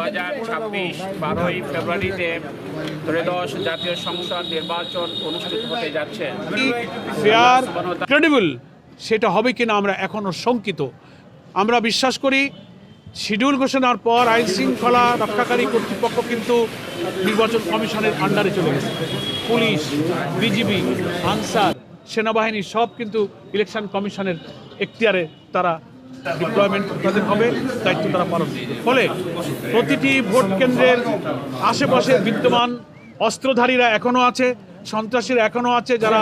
2026 12ই ফেব্রুয়ারিতে ত্রয়োদশ জাতীয় সংসদ নির্বাচন অনুষ্ঠিত হতে যাচ্ছে। ফেয়ার ক্রেডিবল সেটা হবে কিনা আমরা এখনো শঙ্কিত। আমরা বিশ্বাস করি শিডিউল ঘোষণার পর আইন শৃঙ্খলা রক্ষাকারী কর্তৃপক্ষ কিন্তু নির্বাচন কমিশনের আন্ডারে চলে গেছে। পুলিশ, বিজিবি, আনসার, সেনাবাহিনী সব কিন্তু ইলেকশন কমিশনের এখতিয়ারে তারা ডিপ্লয়মেন্ট তাদের হবে, দায়িত্ব তারা পালন করবে। ফলে প্রতিটি ভোট কেন্দ্রের আশেপাশে বিদ্যমান অস্ত্রধারীরা এখনও আছে, সন্ত্রাসীরা এখনও আছে, যারা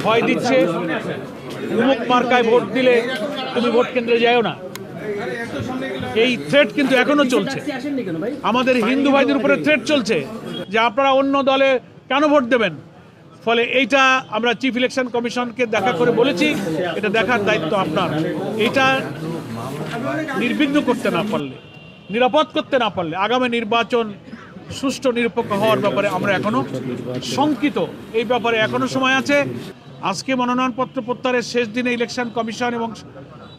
ভয় দিচ্ছে উমুক মার্কায় ভোট দিলে তুমি ভোট কেন্দ্রে যাও না। এই থ্রেট কিন্তু এখনো চলছে। আমাদের হিন্দু ভাইদের উপরে থ্রেট চলছে যে আপনারা অন্য দলে কেন ভোট দেবেন। ফলে এইটা আমরা চিফ ইলেকশন কমিশনকে দেখা করে বলেছি, এটা দেখার দায়িত্ব আপনার। এইটা নির্বিঘ্ন করতে না পারলে, নিরাপদ করতে না পারলে আগামী নির্বাচন সুষ্ঠু নিরপেক্ষ হওয়ার ব্যাপারে আমরা এখনো শঙ্কিত। এই ব্যাপারে এখনো সময় আছে। আজকে মনোনয়নপত্র প্রত্যাহারের শেষ দিনে ইলেকশন কমিশন এবং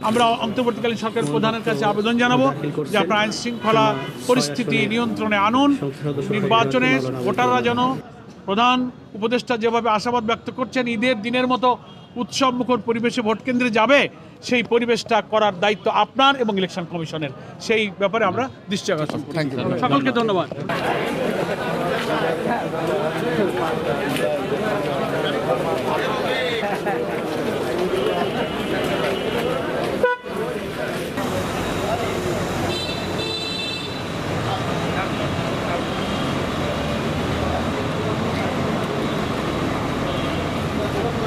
আমরা অন্তর্বর্তীকালীন সরকার প্রধানের কাছে আবেদন জানাবো যে আপনার আইন শৃঙ্খলা পরিস্থিতি নিয়ন্ত্রণে আনুন। নির্বাচনে ভোটাররা যেন প্রধান উপদেষ্টা যেভাবে আশাবাদ ব্যক্ত করছেন ঈদের দিনের মতো উৎসব মুখর পরিবেশে ভোট কেন্দ্রে যাবে, সেই পরিবেশটা করার দায়িত্ব আপনার এবং ইলেকশন কমিশনের। সেই ব্যাপারে আমরা দৃষ্টি আকর্ষণ করি। সকলকে ধন্যবাদ।